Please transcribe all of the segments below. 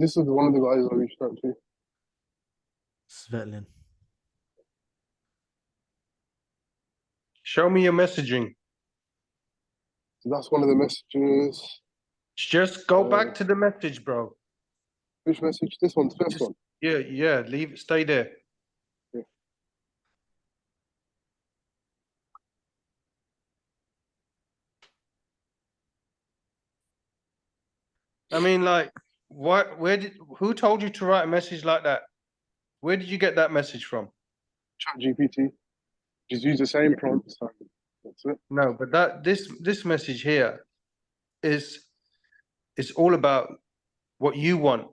This is one of the guys I reached out to. Svetlin. Show me your messaging. So that's one of the messages. Just go back to the message, bro. Which message? This one, the first Just- one. Yeah, leave it, stay there. Yeah. I mean, like, who told you to write a message like that? Where did you get that message from? ChatGPT. Just use the same prompts. That's it. No, but this message here is all about what you want.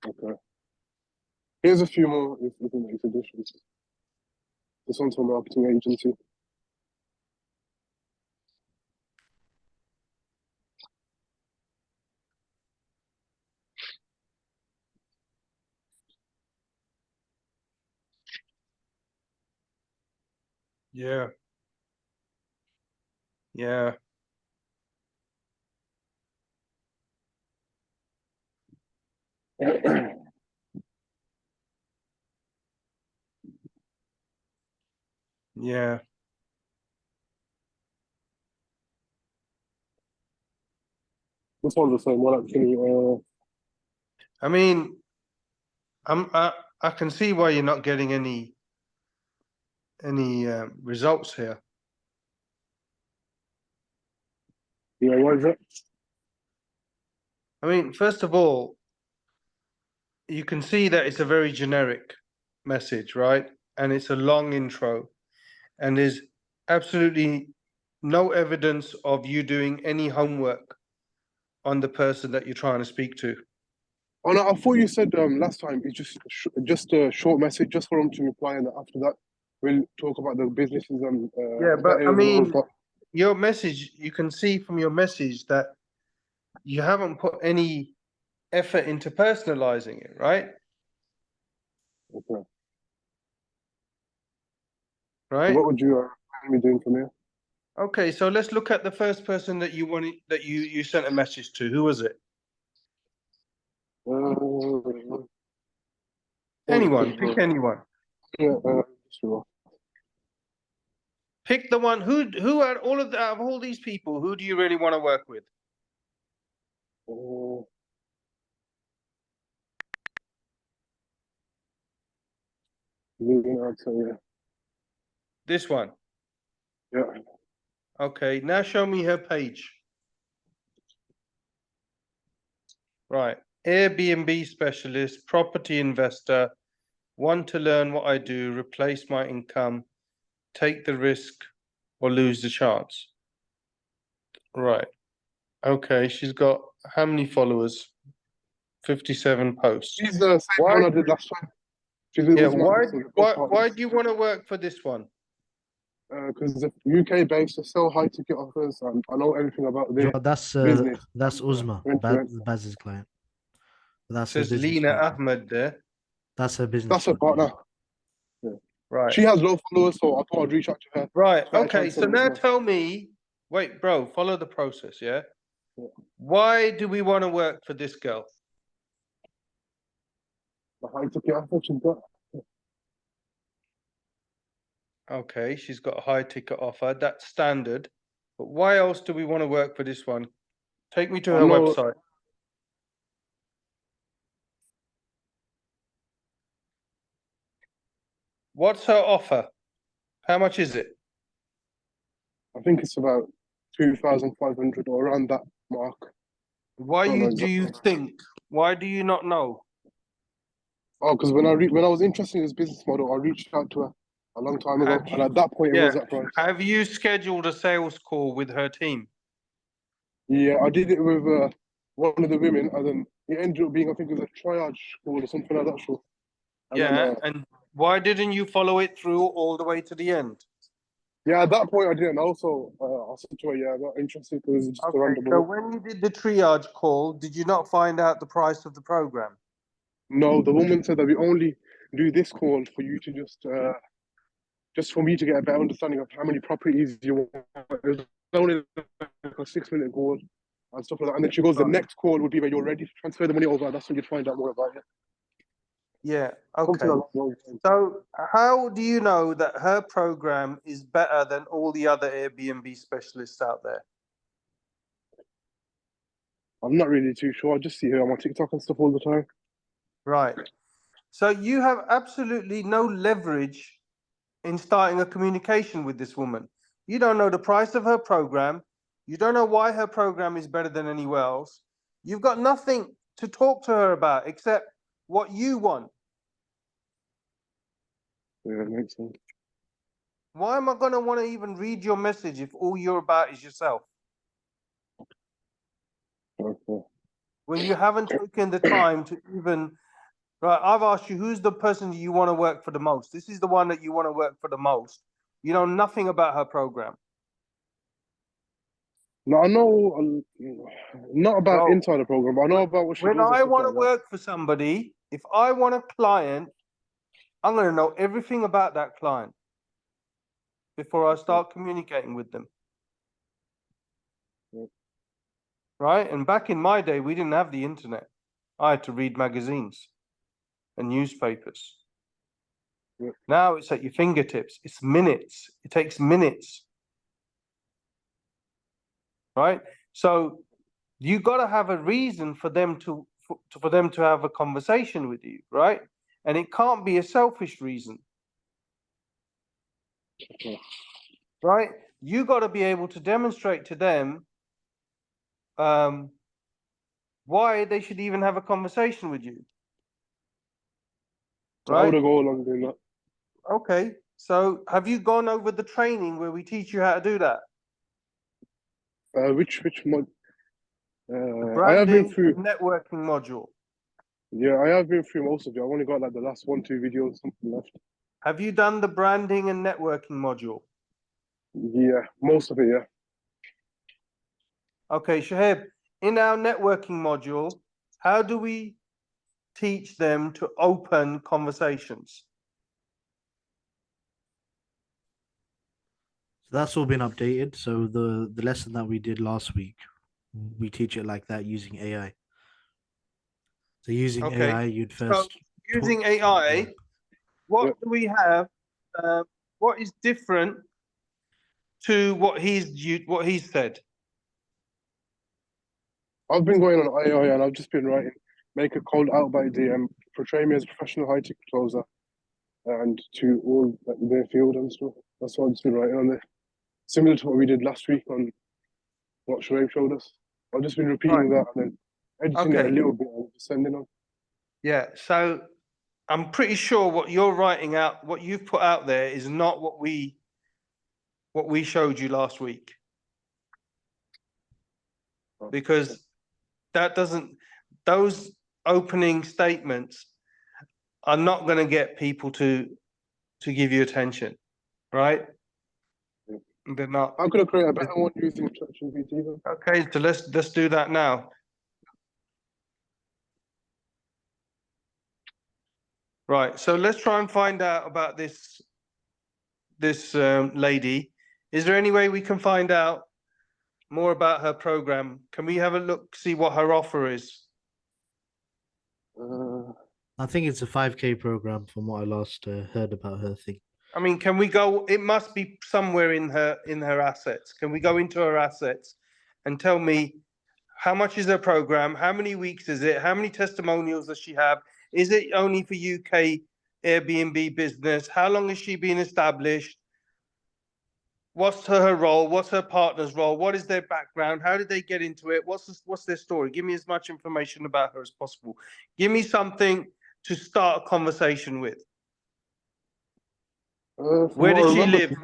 Okay. Here's a few more if we can make additions. This one's from a marketing agency. Yeah. Yeah. Yeah. This one's the same one actually. I mean, I can see why you're not getting any results here. Yeah, what is it? I mean, first of all, you can see that it's a very generic message, right? And it's a long intro, and there's absolutely no evidence of you doing any homework on the person that you're trying to speak to. Oh no, I thought you said last time it's just a short message, just for them to reply, and after that we'll talk about the businesses and Yeah, but I that mean, is more your message, you can see from your message that you haven't put any effort into personalizing it, right? okay. Right? What would you recommend me doing from here? Okay, so let's look at the first person that you wanted, that you sent a message to. Who was it? Anyone, pick anyone. Yeah, sure. Pick the one who out of all these people, who do you really want to work with? Moving on to yeah. This one. Yeah. Okay, now show me her page. Right. Airbnb specialist, property investor, want to learn what I do, replace my income, take the risk or lose the chance. Right. Okay, she's got how many followers? 57 posts. She's the same Why- one I did last time. Yeah, why do you want to work for this one? Because the UK based, are so high ticket offers, and I know everything about this. Business. That's Uzma, Went to it. Baz's client. That's her Says business Lena partner. Ahmed there. That's her business That's her partner. Right. She has low followers, so I thought I'd reach out to her. Right. So I Okay. tried So sending now this tell me, wait, bro, follow the process, yeah? Yeah. Why do we want to work for this girl? The high ticket offer she's got. Okay, she's got a high ticket offer. That's standard. But why else do we want to work for this one? Take me to I her know- website. What's her offer? How much is it? I think it's about 2,500 or around that mark. Why Don't know do you exactly. think? Why do you not know? Oh, because when I was interested in this business model, I reached out to her a long time ago, Have and you- at that point it yeah. was that price. Have you scheduled a sales call with her team? Yeah, I did it with one of the women, and then it ended up being, I think it was a triage call or something like that. Sure. And Yeah. then, And why didn't you follow it through all the way to the end? yeah, at that point I didn't know, so I said to her, yeah, I'm not interested because it's just a Okay, random so one. when you did the triage call, did you not find out the price of the program? No, the woman said that we only do this call for you to just for me to get a better understanding of how many properties you want. It was only like a 6-minute call. and stuff like that. And then she goes, the Right. next call would be when you're ready to transfer the money over. That's when you'd find out more about it. Yeah, Something okay. along those lines. So how do you know that her program is better than all the other Airbnb specialists out there? I'm not really too sure. I just see her on my TikTok and stuff all the time. Right. So you have absolutely no leverage in starting a communication with this woman. You don't know the price of her program. You don't know why her program is better than anywhere else. You've got nothing to talk to her about except what you want. Yeah, it makes sense. Why am I going to want to even read your message if all you're about is yourself? Okay. When you haven't taken the time to even, right, I've asked you, who's the person you want to work for the most? This is the one that you want to work for the most. You know nothing about her program. No, I know not about Bro, inside the program, but I know about what she when does and I stuff want like to that. work for somebody, if I want a client, I'm going to know everything about that client before I start communicating with them. Yeah. Right? And back in my day, we didn't have the internet. I had to read magazines and newspapers. Yeah. Now it's at your fingertips. It's minutes. It takes minutes. Right? So you got to have a reason for them to have a conversation with you, right? And it can't be a selfish reason. Okay. Right? You got to be able to demonstrate to them why they should even have a conversation with you. So I would Right? have go along doing that. Okay. So have you gone over the training where we teach you how to do that? Which mod? The I have been branding through. and networking module. Yeah, I have been through most of it. I've only got like the last 1-2 videos, something left. Have you done the branding and networking module? Yeah, most of it. Yeah. Okay, Shahib, in our networking module, how do we teach them to open conversations? So that's all been updated. So the lesson that we did last week, we teach it like that using AI. So using Okay. AI, you'd So first using yeah. AI, what Yeah. do we have? What is different to what he's said? I've been going on AI and I've just been writing, make a cold out by DM, portray me as a professional high ticket closer, and to all like, their field and stuff. That's what I've just been writing on there. Similar to what we did last week on what Shoaib showed us. I've just been repeating that and then editing it a Okay. little bit and just sending on. Yeah. So I'm pretty sure what you're writing out, what you've put out there, is not what we showed you last week, because that doesn't, those opening statements are not going to get people to give you attention, right? Yeah. They're not. How could I create a better one using ChatGPT then? Okay, so let's do that now. Right, so let's try and find out about this lady. Is there any way we can find out more about her program? Can we have a look, see what her offer is? I think it's a 5K program from what I last heard about her thing. I mean, can we go? It must be somewhere in her assets. Can we go into her assets and tell me how much is her program? How many weeks is it? How many testimonials does she have? Is it only for UK Airbnb business? How long has she been established? What's her role? What's her partner's role? What is their background? How did they get into it? What's their story? Give me as much information about her as possible. Give me something to start a conversation with. From Where what I does she remember, live?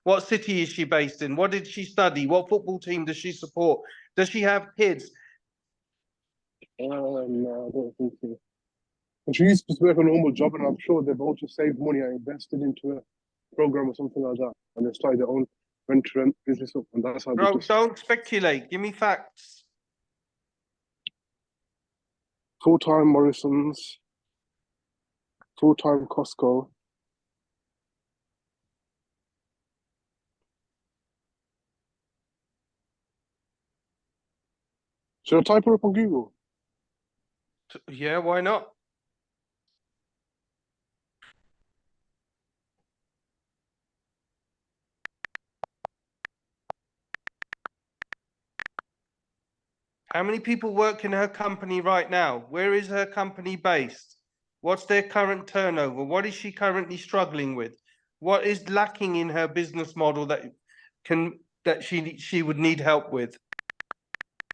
What city is she based in? What did she study? What football team does she support? Does she have kids? no, I don't think so. And she used to work a normal job, and I'm sure they've all just saved money and invested into a program or something like that, and they started their own rent business up, and that's how they Bro, just don't speculate. Give me facts. full-time Morrison's, full-time Costco. Should I type her up on Google? Yeah, why not? How many people work in her company right now? Where is her company based? What's their current turnover? What is she currently struggling with? What is lacking in her business model that she would need help with?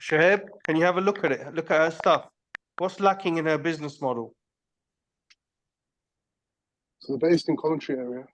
Shoaib, can you have a look at it? Look at her stuff. What's lacking in her business model? So they're based in Coventry area.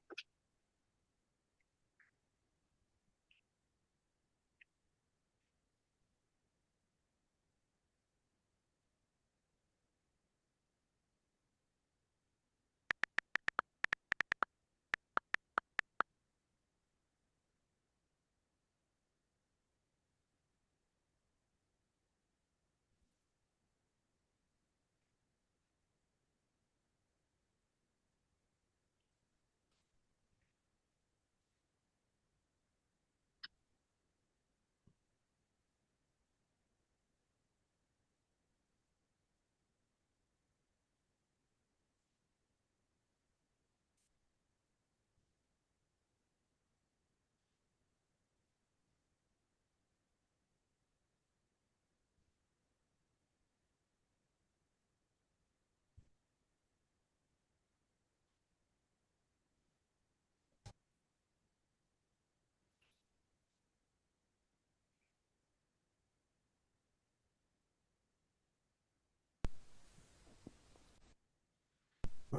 So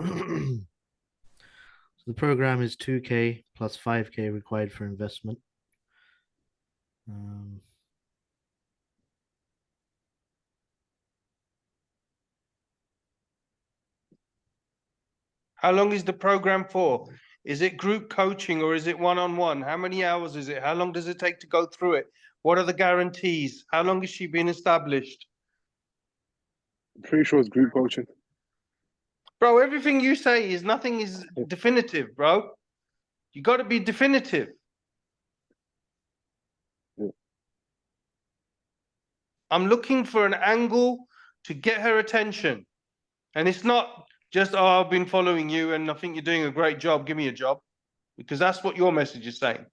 the program is 2K plus 5K required for investment. How long is the program for? Is it group coaching or is it one-on-one? How many hours is it? How long does it take to go through it? What are the guarantees? How long has she been established? I'm pretty sure it's group coaching. Bro, everything you say is nothing is definitive, bro. You got to be definitive. Yeah. I'm looking for an angle to get her attention. And it's not just, oh, I've been following you and I think you're doing a great job. Give me a job. Because that's what your message is saying.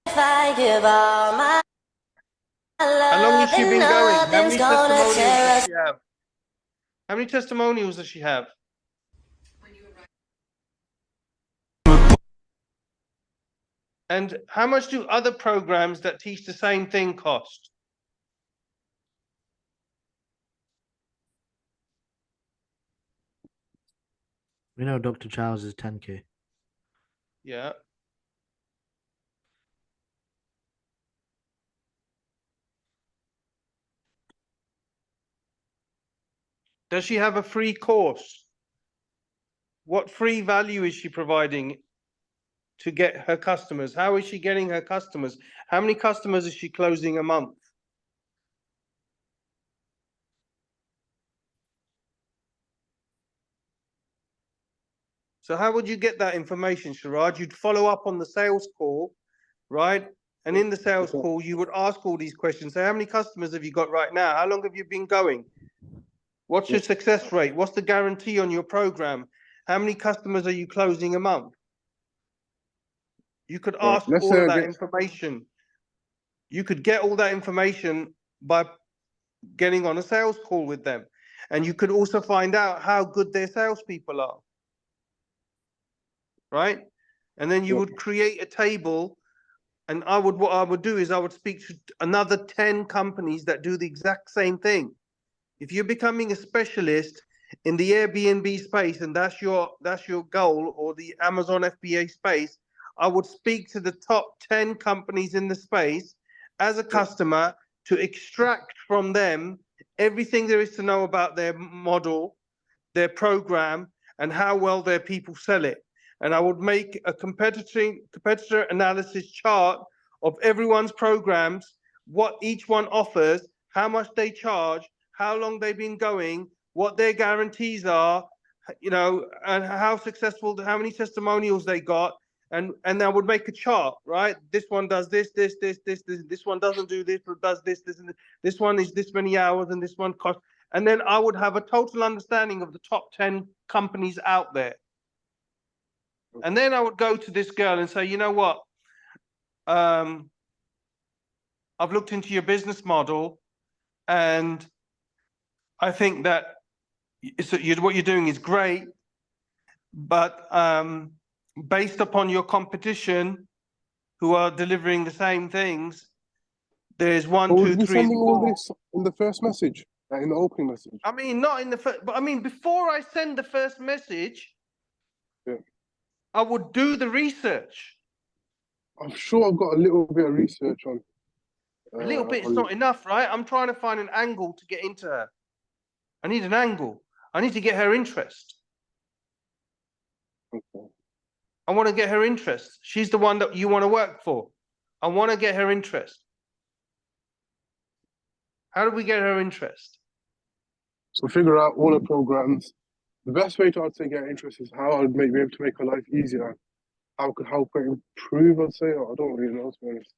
If I give all my How long has she been going? How many nothing's gonna testimonials tear does us. she have? How many testimonials does she have? And how much do other programs that teach the same thing cost? We know Dr. Chow's is 10K. Yeah. Does she have a free course? What free value is she providing to get her customers? How is she getting her customers? How many customers is she closing a month? So how would you get that information, Sharad? You'd follow up on the sales call, right? And in the sales call, you would ask all these questions. So how many customers have you got right now? How long have you been going? What's your success rate? What's the guarantee on your program? How many customers are you closing a month? You could ask Let's all of that get information. You could get all that information by getting on a sales call with them. And you could also find out how good their salespeople are. Right? And then you would create a table. And what I would do is I would speak to another 10 companies that do the exact same thing. If you're becoming a specialist in the Airbnb space and that's your goal, or the Amazon FBA space, I would speak to the top 10 companies in the space as a customer to extract from them everything there is to know about their model, their program, and how well their people sell it. And I would make a competitor analysis chart of everyone's programs, what each one offers, how much they charge, how long they've been going, what their guarantees are, you know, and how successful, how many testimonials they got. And I would make a chart, right? This one does this, this one doesn't do this, but does this, and this one is this many hours, and this one costs. And then I would have a total understanding of the top 10 companies out there. And then I would go to this girl and say, you know what? I've looked into your business model, and I think that what you're doing is great, but based upon your competition who are delivering the same things, there's one, But two, would we three, and sending all four. this in the first message, in the opening message? I mean, not in the first, but I mean, before I send the first message, Yeah. I would do the research. I'm sure I've got a little bit of research on. A little bit is on- not enough, right? I'm trying to find an angle to get into her. I need an angle. I need to get her interest. Okay. I want to get her interest. She's the one that you want to work for. I want to get her interest. How do we get her interest? So figure out all the programs. The best way to, I'd say, get interest is how I'd be able to make her life easier. How could help her improve, I'd say. I don't really know, to be honest.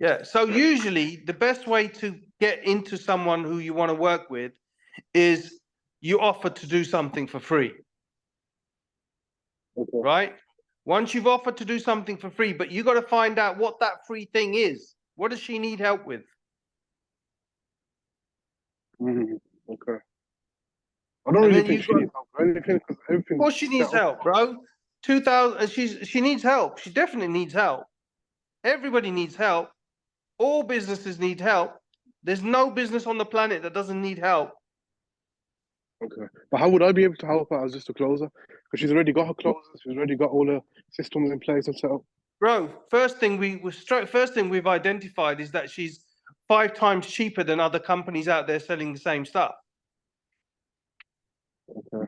Yeah. So usually the best way to get into someone who you want to work with is you offer to do something for free, Okay. right? Once you've offered to do something for free, but you got to find out what that free thing is. What does she need help with? Mhm. Okay. I don't And really then think you she got, needs help or anything, because everything. of course she needs help, bro. 2000, she needs help. She definitely needs help. Everybody needs help. All businesses need help. There's no business on the planet that doesn't need help. Okay. But how would I be able to help her as just a closer? Because she's already got her closers, she's already got all the systems in place and set up. Bro, first thing we've identified is that she's 5 times cheaper than other companies out there selling the same stuff. Okay.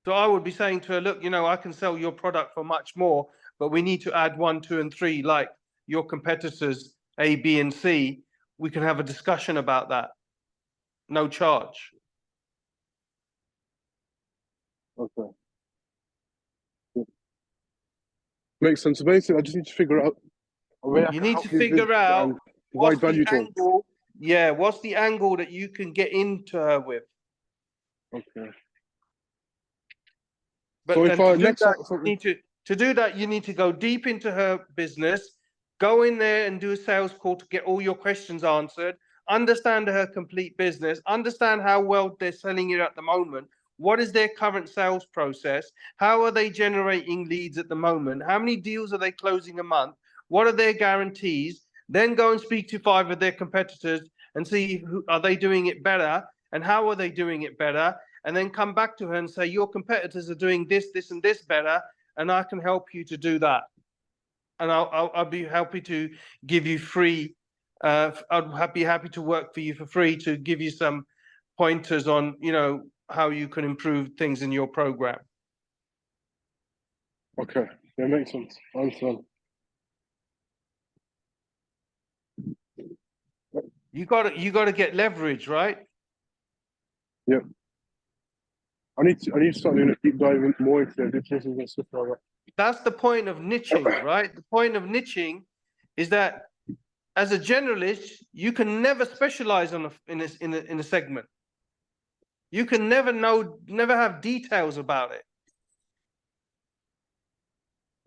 So I would be saying to her, look, you know, I can sell your product for much more, but we need to add 1, 2, and 3, like your competitors A, B, and C. We can have a discussion about that. No charge. Okay. Yeah. Makes sense. So basically, I just need to figure out a way I You can need help to this figure business out and what's provide value the to them. angle. Yeah, what's the angle that you can get into her with? Okay. But So if and I to do next that, so, you need to do that, you need to go deep into her business, go in there and do a sales call to get all your questions answered, understand her complete business, understand how well they're selling it at the moment. What is their current sales process? How are they generating leads at the moment? How many deals are they closing a month? What are their guarantees? Then go and speak to 5 of their competitors and see who are they doing it better and how are they doing it better? And then come back to her and say, your competitors are doing this, this, and this better, and I can help you to do that. And I'll be happy to give you free, I'd be happy to work for you for free to give you some pointers on, you know, how you can improve things in your program. okay. Yeah, makes sense. I understand. You got to get leverage, right? Yeah. I need to start doing a deep dive into more into their businesses and stuff like that. That's the point of niching, right? The point of niching is that as a generalist, you can never specialize in a segment. You can never have details about it.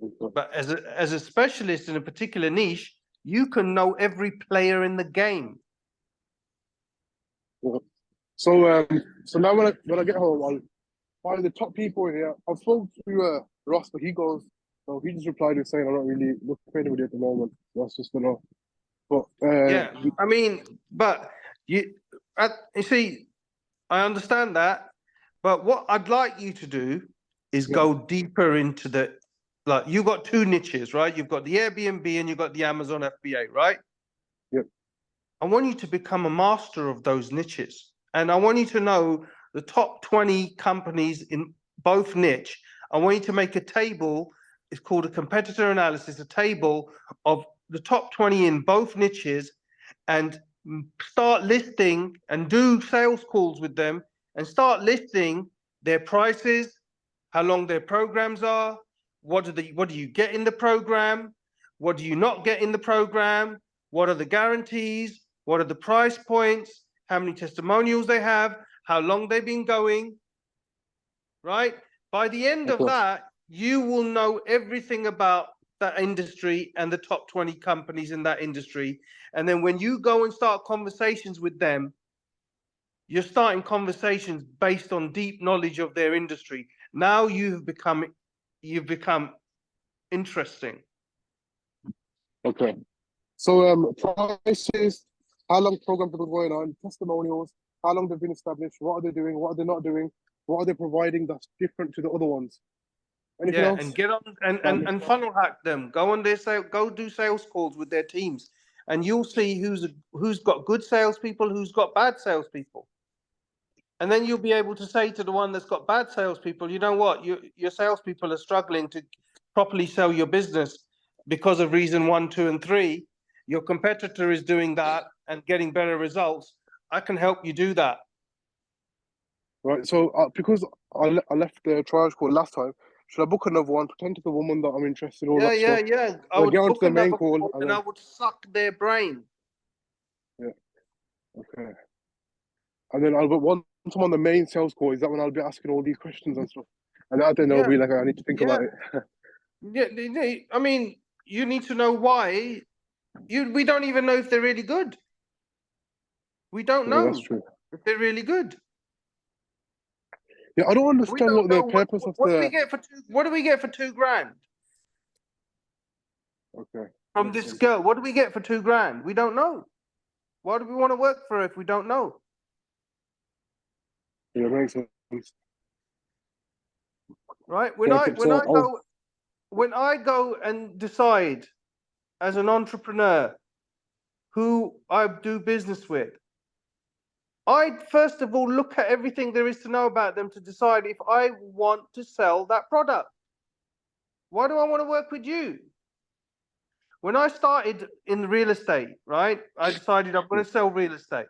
Okay. But as a specialist in a particular niche, you can know every player in the game. Yeah. So now when I get home, I'll find the top people in here. I've spoken to Ross, but he just replied with saying I'm not really looking for anybody at the moment. That's just enough. But Yeah, I mean, but you see, I understand that, but what I'd like you to do is Yeah. go deeper into like you've got 2 niches, right? You've got the Airbnb and you've got the Amazon FBA, right? Yep. I want you to become a master of those niches. And I want you to know the top 20 companies in both niche. I want you to make a table. It's called a competitor analysis, a table of the top 20 in both niches, and start listing and do sales calls with them and start listing their prices, how long their programs are, what do you get in the program, what do you not get in the program, what are the guarantees, what are the price points, how many testimonials they have, how long they've been going, right? By the end of Okay. that, you will know everything about that industry and the top 20 companies in that industry. And then when you go and start conversations with them, you're starting conversations based on deep knowledge of their industry. Now you've become interesting. Okay. So prices, how long programs have been going on, testimonials, how long they've been established, what are they doing, what are they not doing, what are they providing that's different to the other ones? Anything Yeah, else? and get on and funnel hack them. Go on their go do sales calls with their teams, and you'll see who's got good salespeople, who's got bad salespeople. And then you'll be able to say to the one that's got bad salespeople, you know what, your salespeople are struggling to properly sell your business because of reason 1, 2, and 3. Your competitor is doing that and getting better results. I can help you do that. Right. So because I left the triage call last time, should I book another one, pretend to the woman that I'm interested in, all that stuff? Yeah. I Then would get onto book the main another call call and and then I would suck their brain. okay. And then I'll put once I'm on the main sales call, is that when I'll be asking all these questions and stuff? And then I'll Yeah, be like, I need to think about yeah. it. Yeah, I mean, you need to know why. We don't even know if they're really good. We don't Yeah, that's know true. if they're really good. Yeah, I don't We understand don't what the know purpose of what do we the. get for what do we get for £2,000 Okay. from this girl? What do we get for £2,000? We don't know. Why do we want to work for her if we don't know? Yeah, makes sense. Right? Perfect. So When I go and decide as an entrepreneur who I do business with, I first of all look at everything there is to know about them to decide if I want to sell that product. Why do I want to work with you? When I started in real estate, right, I decided I'm going to sell real estate.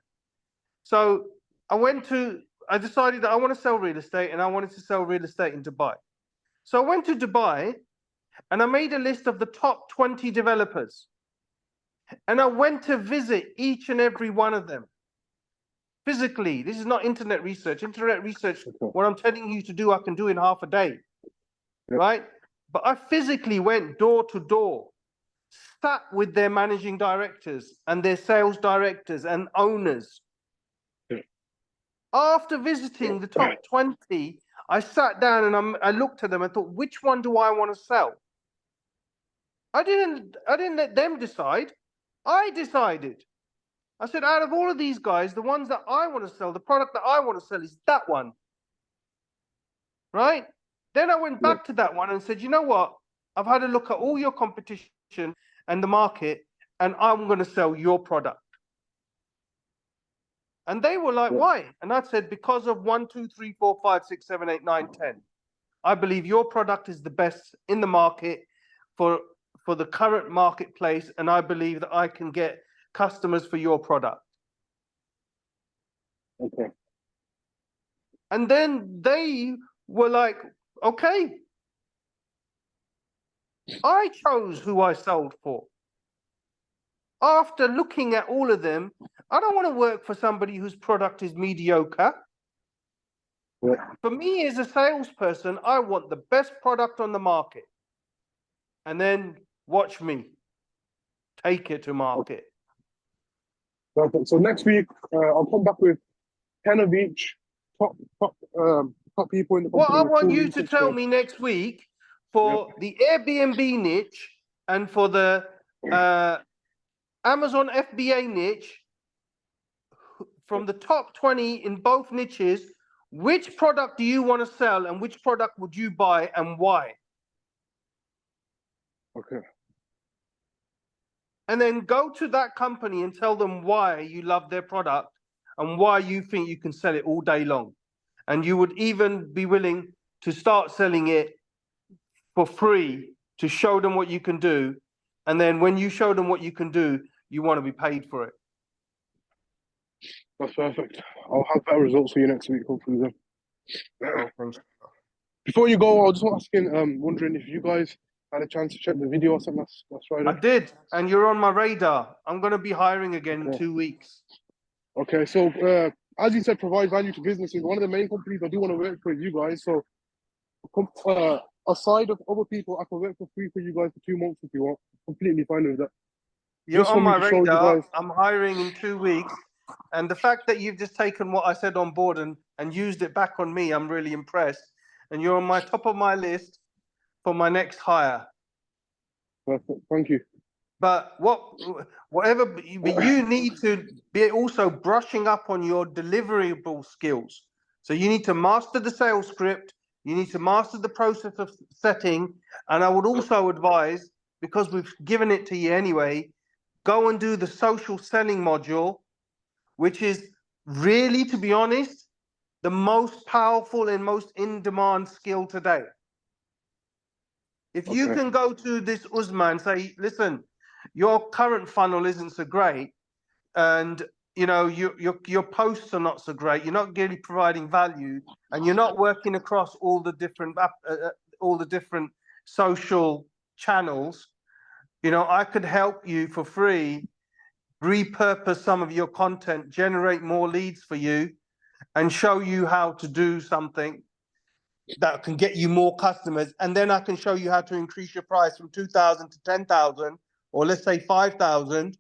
So I decided that I want to sell real estate and I wanted to sell real estate in Dubai. So I went to Dubai and I made a list of the top 20 developers. And I went to visit each and every one of them physically. This is not internet research. Internet research, what I'm telling you to do, I can do in half a day, right? But I physically went door to door, sat with their managing directors and their sales directors and owners. After visiting the top 20, I sat down and I looked at them and thought, which one do I want to sell? I didn't let them decide. I decided. I said, out of all of these guys, the ones that I want to sell, the product that I want to sell is that one. Right? Then I went back to that one and said, you know what? I've had a look at all your competition and the market, and I'm going to sell your product. And they were like, why? And I said, because of 1, 2, 3, 4, 5, 6, 7, 8, 9, 10. I believe your product is the best in the market for the current marketplace, and I believe that I can get customers for your product. Okay. And then they were like, okay. I chose who I sold for. After looking at all of them, I don't want to work for somebody whose product is mediocre. Yeah. For me as a salesperson, I want the best product on the market. And then watch me take it to market. Perfect. So next week, I'll come back with 10 of each top people in the company. What I with want full you to research tell done. me next week for the Airbnb niche and for the Amazon FBA niche, from the top 20 in both niches, which product do you want to sell and which product would you buy and why? Okay. And then go to that company and tell them why you love their product and why you think you can sell it all day long. And you would even be willing to start selling it for free to show them what you can do. And then when you show them what you can do, you want to be paid for it. That's perfect. I'll have better results for you next week, hopefully then. Before you go, I was just asking, wondering if you guys had a chance to check the video or something last I Friday. did, and you're on my radar. I'm going to be hiring again in Okay. 2 weeks. Okay, so as you said, provide value to businesses. One of the main companies I do want to work with you guys. So aside of other people, I can work for free for you guys for 2 months if you want. Completely fine with that. You're Just on for me my to show you radar. guys. I'm hiring in 2 weeks. And the fact that you've just taken what I said on board and used it back on me, I'm really impressed. And you're on my top of my list for my next hire. Perfect. Thank you. But but you need to be also brushing up on your deliverable skills. So you need to master the sales script. You need to master the process of setting. And I would also advise, because we've given it to you anyway, go and do the social selling module, which is really, to be honest, the most powerful and most in-demand skill today. If you Okay. can go to this Usman and say, listen, your current funnel isn't so great, and you know your posts are not so great, you're not really providing value, and you're not working across all the different social channels, you know, I could help you for free repurpose some of your content, generate more leads for you, and show you how to do something that can get you more customers. And then I can show you how to increase your price from 2,000 to 10,000, or let's say 5,000,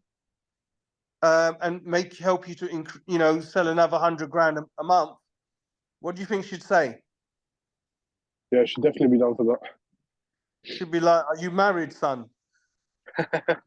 and help you to sell another 100 grand a month. What do you think she'd say? Yeah, should definitely be down for She'd be like, "Are you married, son?" that.